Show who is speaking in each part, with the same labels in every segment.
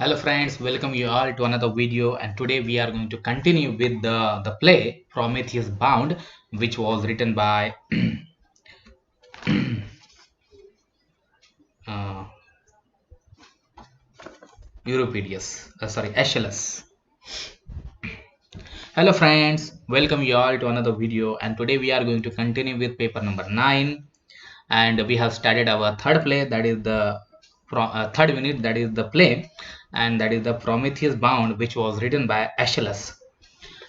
Speaker 1: Hello friends, welcome you all to another video, and today we are going to continue with the play Prometheus Bound, which was written by uh, Aeschylus. Hello friends, welcome you all to another video, and today we are going to continue with paper number 9, and we have started our third play, that is the third unit, that is the play, and that is the Prometheus Bound, which was written by Aeschylus.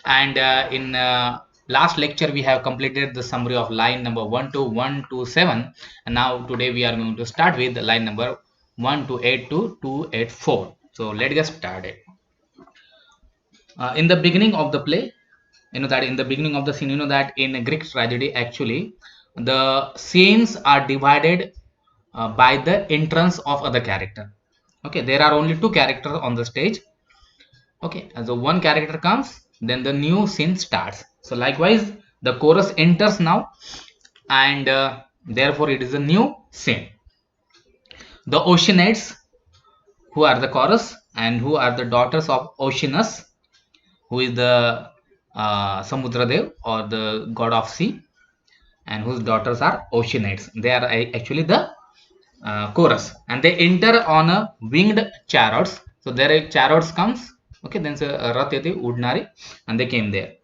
Speaker 1: And in last lecture we have completed the summary of line number 1 to 127, and now today we are going to start with the line number 128 to 284. So let's get started. In the beginning of the play, that in the beginning of the scene, that in a Greek tragedy actually the scenes are divided by the entrance of other character. Okay, there are only two characters on the stage. Okay, and so one character comes, then the new scene starts. So likewise the chorus enters now, and therefore it is a new scene. The Oceanites, who are the chorus and who are the daughters of Oceanus, who is the Samudradev or the god of sea, and whose daughters are Oceanites. They are actually the chorus, and they enter on a winged chariots. So there a chariots comes. Okay, then rath yete udnari, and they came there.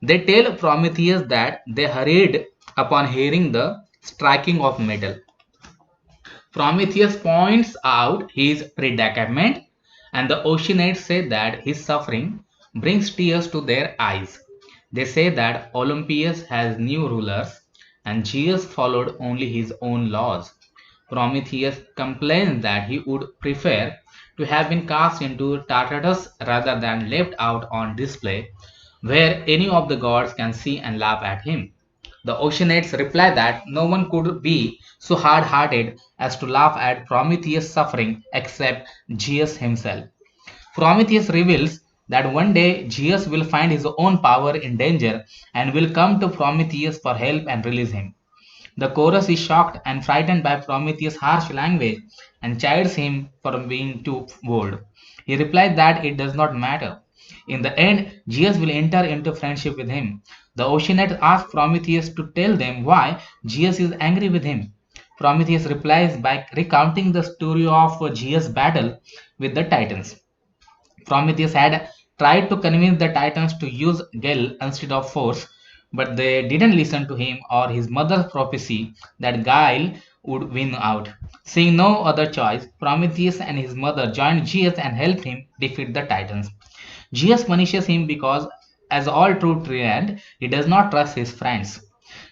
Speaker 1: They tell Prometheus that they hurried upon hearing the striking of metal. Prometheus points out his predicament, and the Oceanites say that his suffering brings tears to their eyes. They say that Olympus has new rulers, and Zeus followed only his own laws. Prometheus complains that he would prefer to have been cast into Tartarus rather than left out on display, where any of the gods can see and laugh at him. The Oceanites reply that no one could be so hard-hearted as to laugh at Prometheus' suffering except Zeus himself. Prometheus reveals that one day Zeus will find his own power in danger and will come to Prometheus for help and release him. The chorus is shocked and frightened by Prometheus' harsh language and chides him for being too bold. He replies that it does not matter. In the end, Zeus will enter into friendship with him. The Oceanites ask Prometheus to tell them why Zeus is angry with him. Prometheus replies by recounting the story of Zeus' battle with the Titans. Prometheus had tried to convince the Titans to use Gel instead of force, but they didn't listen to him or his mother's prophecy that Guile would win out. Seeing no other choice, Prometheus and his mother joined Zeus and helped him defeat the Titans. Zeus punishes him because, as all true tyrant, he does not trust his friends.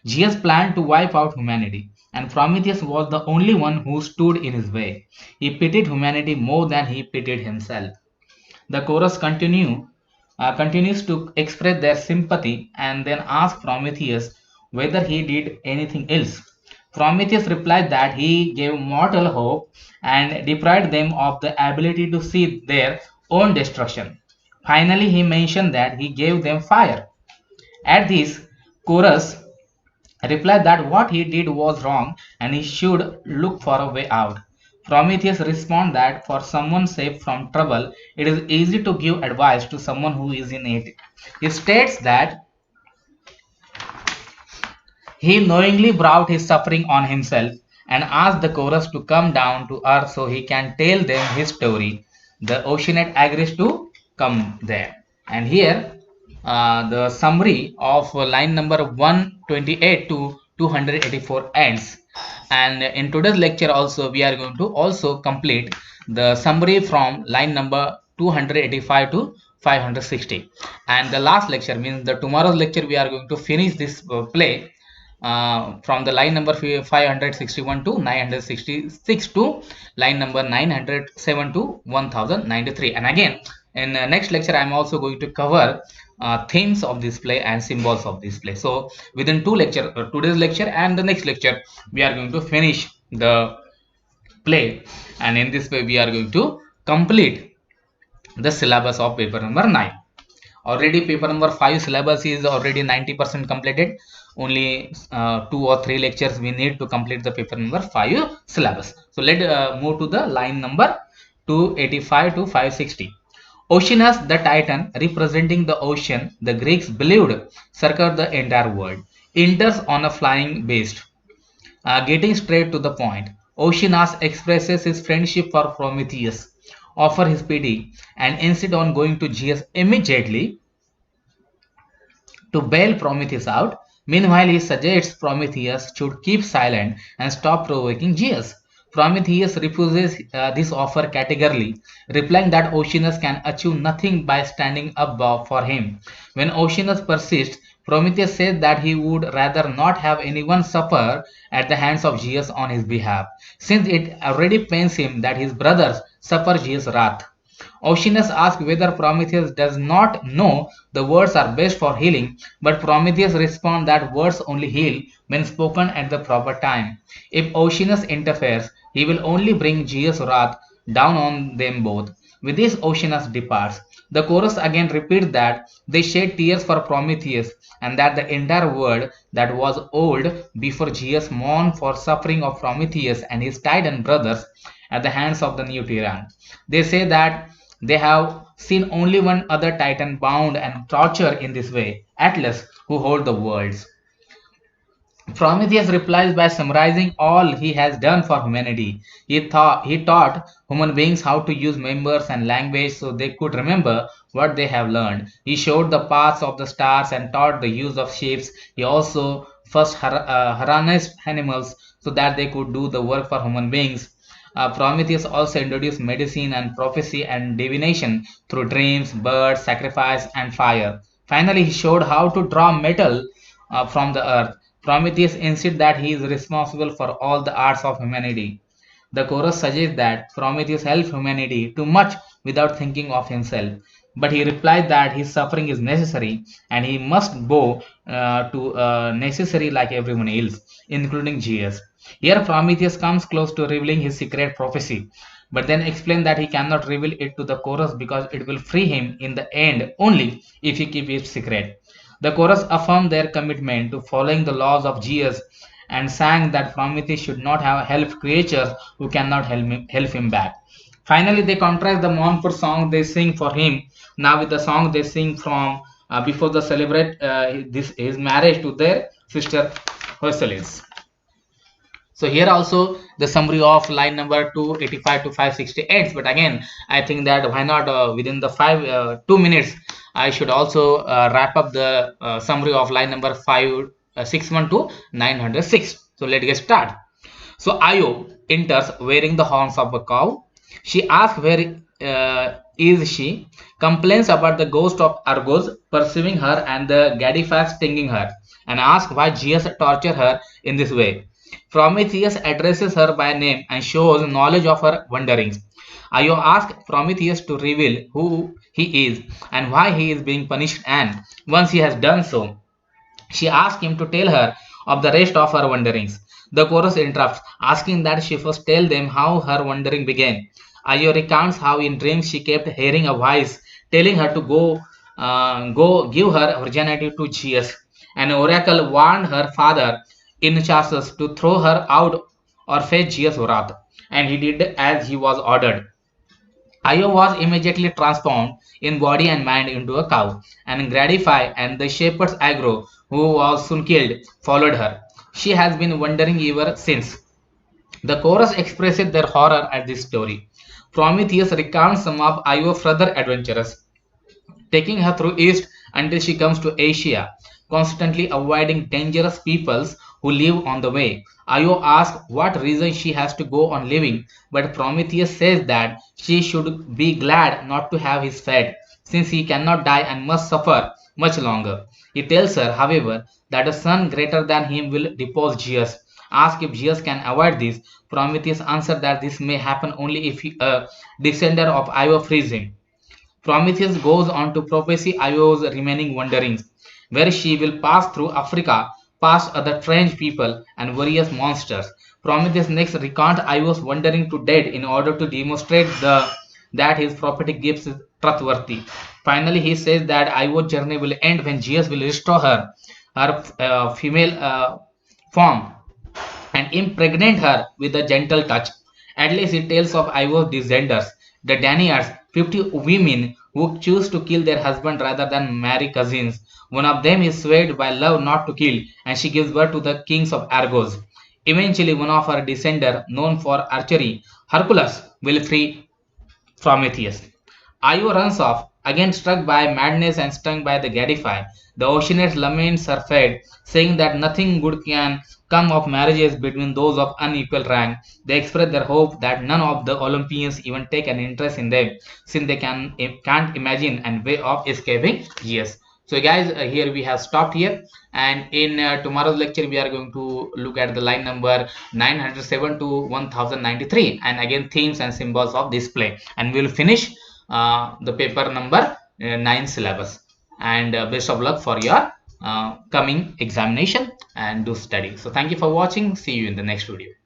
Speaker 1: Zeus planned to wipe out humanity, and Prometheus was the only one who stood in his way. He pitied humanity more than he pitied himself. The chorus continues to express their sympathy and then ask Prometheus whether he did anything else. Prometheus replied that he gave mortal hope and deprived them of the ability to see their own destruction. Finally, he mentioned that he gave them fire. At this, chorus replied that what he did was wrong and he should look for a way out. Prometheus responds that for someone safe from trouble, it is easy to give advice to someone who is in it. He states that he knowingly brought his suffering on himself and asked the chorus to come down to earth so he can tell them his story. The Oceanite agrees to come there. And here, the summary of line number 128 to 284 ends. And in today's lecture also, we are going to also complete the summary from line number 285 to 560. And the last lecture, means the tomorrow's lecture, we are going to finish this play from the line number 561 to 966 to line number 907 to 1093. And again, in next lecture I am also going to cover themes of this play and symbols of this play. So within two lecture, today's lecture and the next lecture, we are going to finish the play, and in this way we are going to complete the syllabus of paper number 9. Already paper number 5 syllabus is already 90% completed. Only 2 or 3 lectures we need to complete the paper number 5 syllabus. So let's move to the line number 285 to 560. Oceanus, the titan representing the ocean, the Greeks believed circled the entire world, enters on a flying beast. Getting straight to the point, Oceanus expresses his friendship for Prometheus, offers his pity, and insists on going to Zeus immediately to bail Prometheus out. Meanwhile, he suggests Prometheus should keep silent and stop provoking Zeus. Prometheus refuses this offer categorically, replying that Oceanus can achieve nothing by standing up for him. When Oceanus persists, Prometheus says that he would rather not have anyone suffer at the hands of Zeus on his behalf, since it already pains him that his brothers suffer Zeus' wrath. Oceanus asks whether Prometheus does not know the words are best for healing, but Prometheus responds that words only heal when spoken at the proper time. If Oceanus interferes, he will only bring Zeus' wrath down on them both. With this, Oceanus departs. The chorus again repeats that they shed tears for Prometheus and that the entire world that was old before Zeus mourned for suffering of Prometheus and his Titan brothers at the hands of the new tyrant. They say that they have seen only one other Titan bound and tortured in this way, Atlas, who holds the worlds. Prometheus replies by summarizing all he has done for humanity. He taught human beings how to use members and language so they could remember what they have learned. He showed the paths of the stars and taught the use of ships. He also first harnessed animals so that they could do the work for human beings. Prometheus also introduced medicine and prophecy and divination through dreams, birds, sacrifice, and fire. Finally, he showed how to draw metal from the earth. Prometheus insists that he is responsible for all the arts of humanity. The chorus suggests that Prometheus helped humanity too much without thinking of himself. But he replies that his suffering is necessary and he must bow to necessary like everyone else, including Zeus. Here, Prometheus comes close to revealing his secret prophecy, but then explains that he cannot reveal it to the chorus because it will free him in the end only if he keeps it secret. The chorus affirmed their commitment to following the laws of Zeus and sang that Prometheus should not have helped creatures who cannot help him back. Finally, they contrast the mournful song they sing for him now with the song they sing from before the celebrate his marriage to their sister Hercules. So here also the summary of line number 285 to 568. But again, I think that why not within the 2 minutes, I should also wrap up the summary of line number 561 to 906. So let's get started. So Io enters wearing the horns of a cow. She asks where is she, complains about the ghost of Argos pursuing her and the Gadifax stinging her, and asks why Zeus tortured her in this way. Prometheus addresses her by name and shows knowledge of her wanderings. Io asks Prometheus to reveal who he is and why he is being punished, and once he has done so, she asks him to tell her of the rest of her wanderings. The chorus interrupts, asking that she first tell them how her wandering began. Io recounts how in dreams she kept hearing a voice telling her to go give her virginity to Zeus. An oracle warned her father Inchasus to throw her out or face Zeus' wrath, and he did as he was ordered. Io was immediately transformed in body and mind into a cow, and Gradify and the shepherd's Agro, who was soon killed, followed her. She has been wandering ever since. The chorus expresses their horror at this story. Prometheus recounts some of Io's further adventures, taking her through east until she comes to Asia, constantly avoiding dangerous peoples who live on the way. Io asks what reason she has to go on living, but Prometheus says that she should be glad not to have his fate, since he cannot die and must suffer much longer. He tells her, however, that a son greater than him will depose Zeus. Ask if Zeus can avoid this. Prometheus answers that this may happen only if a descendant of Io frees him. Prometheus goes on to prophesy Io's remaining wanderings, where she will pass through Africa, past other strange people and various monsters. Prometheus next recounts Io's wandering to death in order to demonstrate that his prophetic gifts is trustworthy. Finally, he says that Io's journey will end when Zeus will restore her female form and impregnate her with a gentle touch. At least it tells of Io's descendants The Daniards, 50 women who choose to kill their husband rather than marry cousins. One of them is swayed by love not to kill, and she gives birth to the kings of Argos. Eventually, one of her descendants, known for archery, Hercules, will free Prometheus. Io runs off, again struck by madness and stung by the Gadify. The Oceanid laments her fate, saying that nothing good can come of marriages between those of unequal rank. They express their hope that none of the Olympians even take an interest in them, since they can't imagine a way of escaping Zeus. So, guys, here we have stopped here, and in tomorrow's lecture, we are going to look at the line number 907 to 1093, and again themes and symbols of this play, and we'll finish the paper number 9 syllabus. And best of luck for your coming examination, and do study. So thank you for watching. See you in the next video.